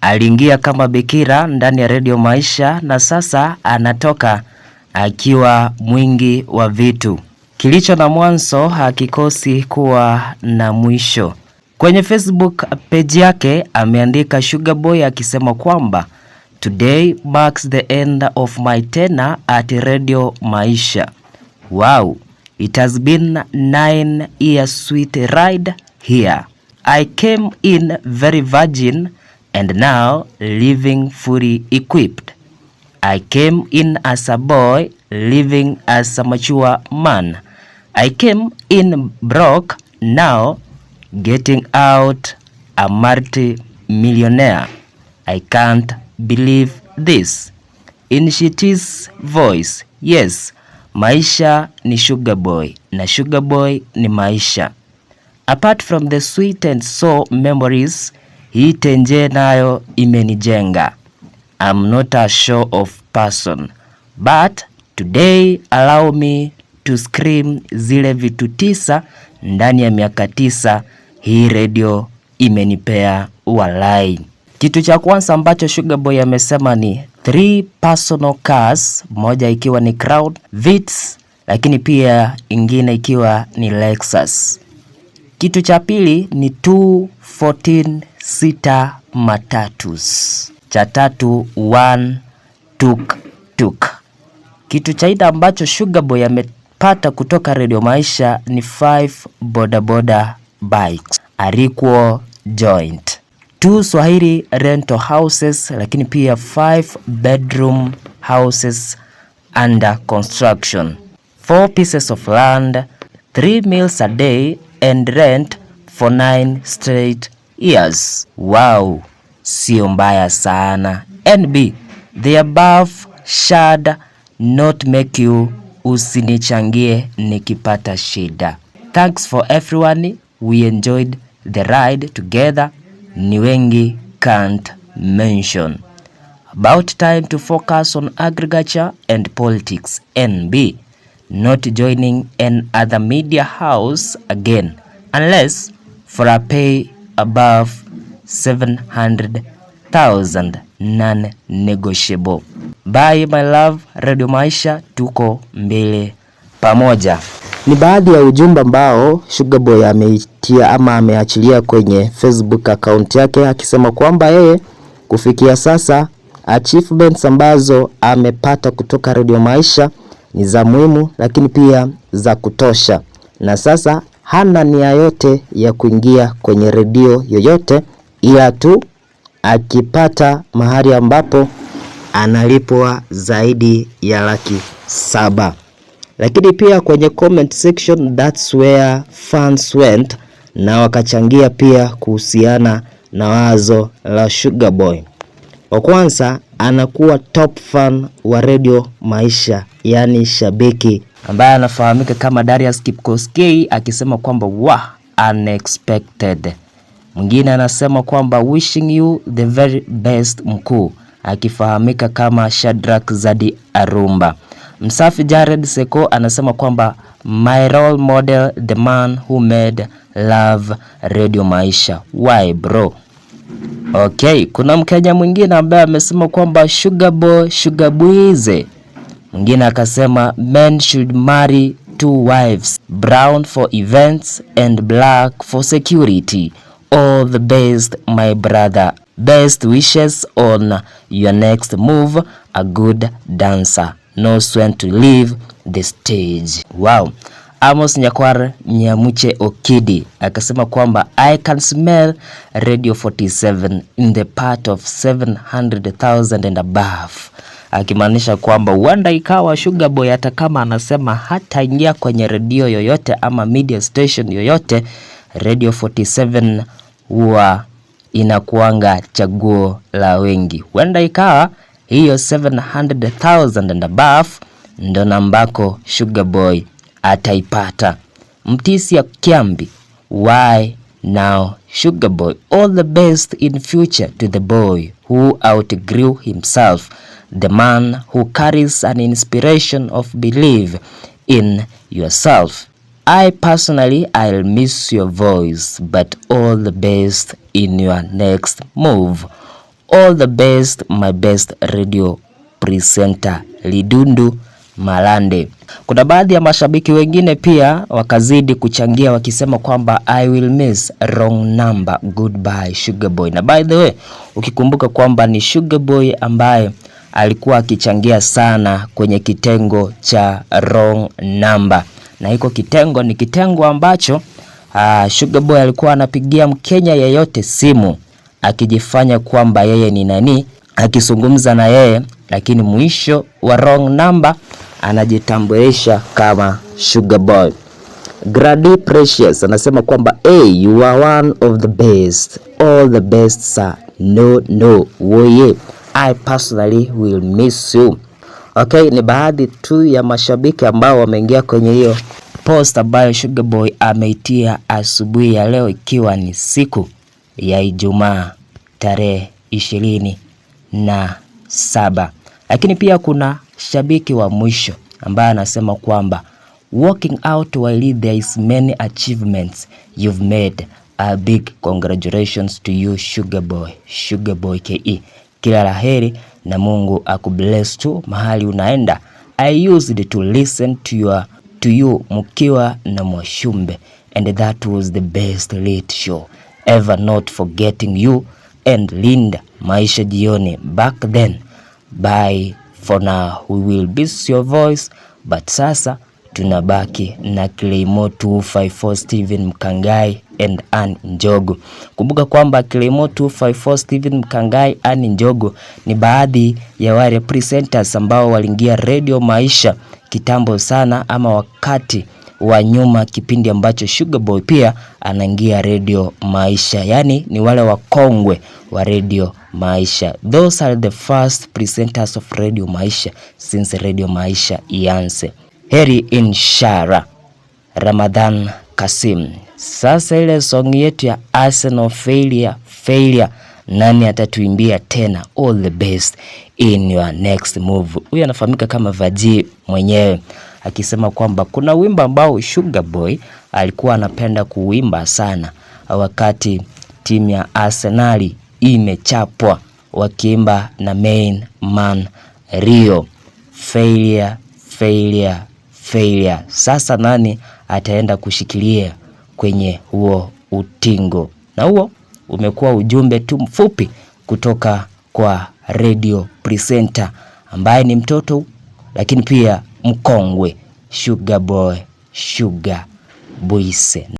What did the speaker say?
Aliingia kama bikira ndani ya Radio Maisha na sasa anatoka akiwa mwingi wa vitu. Kilicho na mwanzo hakikosi kuwa na mwisho. Kwenye Facebook page yake ameandika Sugar Boy akisema kwamba today marks the end of my tenure at Radio Maisha. Wow, it has been 9 years sweet ride here. I came in very virgin and now living fully equipped. I came in as a boy, living as a mature man. I came in broke, now getting out a multi-millionaire. I can't believe this. In Shitty's voice, yes, Maisha ni Sugar Boy na Sugar Boy ni Maisha. Apart from the sweet and sour memories, hii tenje nayo imenijenga. I'm not a show of person, but today allow me to scream zile vitu 9 ndani ya miaka 9 hii radio imenipea walai. Kitu cha kwanza ambacho Sugar Boy amesema ni 3 personal cars, moja ikiwa ni Crown Vitz, lakini pia ingine ikiwa ni Lexus. Kitu cha pili ni 214 seater matatus. Cha tatu 1 tuk-tuk. Kitu cha ida ambacho Sugar Boy amepata kutoka Radio Maisha ni 5 bodaboda bikes, Arikwo joint, 2 Swahili rental houses, lakini pia 5 bedroom houses under construction, 4 pieces of land, 3 meals a day and rent for 9 straight years. Wow, sio mbaya sana. NB, the above should not make you usinichangie nikipata shida. Thanks for everyone. We enjoyed the ride together. Ni wengi can't mention. About time to focus on agriculture and politics. NB, not joining any other media house again unless for a pay above 700,000 non-negotiable. Bye my love, Radio Maisha, tuko mbele pamoja. Ni baadhi ya ujumbe ambao Sugar Boy ameitia ama ameachilia kwenye Facebook account yake akisema kwamba yeye kufikia sasa achievements ambazo amepata kutoka Radio Maisha ni za muhimu lakini pia za kutosha, na sasa hana nia yote ya kuingia kwenye redio yoyote ila tu akipata mahali ambapo analipwa zaidi ya 700,000. Lakini pia kwenye comment section, that's where fans went na wakachangia pia kuhusiana na wazo la Sugar Boy. Wa kwanza anakuwa top fan wa Radio Maisha, yani shabiki ambaye anafahamika kama Darius Kipkoskei, akisema kwamba unexpected. Mwingine anasema kwamba wishing you the very best mkuu, akifahamika kama Shadrack Zadi Arumba. Msafi Jared Seko anasema kwamba my role model, the man who made love Radio Maisha. Why bro? Okay, kuna Mkenya mwingine ambaye amesema kwamba Sugar Boy, Sugar Bwize. Mwingine akasema men should marry 2 wives, brown for events and black for security. All the best my brother. Best wishes on your next move. A good dancer knows when to leave the stage. Wow. Amos Nyakwar Nyamuche Okidi akasema kwamba I can smell Radio 47 in the part of 700,000 and above, akimaanisha kwamba huenda ikawa Sugar Boy hata kama anasema hata ingia kwenye redio yoyote ama media station yoyote, Radio 47 huwa inakuanga chaguo la wengi. Huenda ikawa hiyo 700,000 and above ndo nambako Sugar Boy ataipata. Mtisia Kiambi, why now Sugar Boy? All the best in future to the boy who outgrew himself, the man who carries an inspiration of belief in yourself. I personally, I'll miss your voice, but all the best in your next move. all the best my best radio presenter Lidundu Malande. Kuna baadhi ya mashabiki wengine pia wakazidi kuchangia wakisema kwamba I will miss wrong number, goodbye Sugar Boy. Na by the way, ukikumbuka kwamba ni Sugar Boy ambaye alikuwa akichangia sana kwenye kitengo cha wrong number. Na hiko kitengo ni kitengo ambacho Sugar Boy alikuwa anapigia Mkenya yeyote simu akijifanya kwamba yeye ni nani, akizungumza na yeye, lakini mwisho wa wrong number anajitambulisha kama Sugar Boy. Grady Precious anasema kwamba hey, you are one of the best, all the best sir, no woye, I personally will miss you. Okay, ni baadhi tu ya mashabiki ambao wameingia kwenye hiyo post ambayo Sugar Boy ameitia asubuhi ya leo, ikiwa ni siku ya Ijumaa tarehe 27. Lakini pia kuna shabiki wa mwisho ambaye anasema kwamba walking out while there is many achievements you've made, a big congratulations to you Sugar Boy KE. Kila laheri na Mungu akubless tu mahali unaenda. I used to listen to you mkiwa na Mwashumbe, and that was the best late show ever, not forgetting you and Linda Maisha Jioni back then. Bye for now, we will miss your voice, but sasa tunabaki na Claymore 254 Steven Mkangai and Ann Njogu. Kumbuka kwamba Claymore 254 Steven Mkangai, Ann Njogu ni baadhi ya wale presenters ambao waliingia Radio Maisha kitambo sana, ama wakati wa nyuma, kipindi ambacho Sugar Boy pia anaingia Radio Maisha. Yani ni wale wakongwe wa Radio Maisha. Those are the first presenters of Radio Maisha since Radio Maisha ianze. Heri inshallah. Ramadhan Kasim. Sasa ile song yetu ya Arsenal failure, nani atatuimbia tena all the best in your next move? Huyu anafahamika kama Vaji mwenyewe, akisema kwamba kuna wimbo ambao Sugar Boy alikuwa anapenda kuimba sana wakati timu ya Arsenal imechapwa, wakiimba na main man Rio. Failure. Sasa nani ataenda kushikilia kwenye huo utingo? Na huo umekuwa ujumbe tu mfupi kutoka kwa radio presenter ambaye ni mtoto lakini pia mkongwe, Sugar Boy Boyse.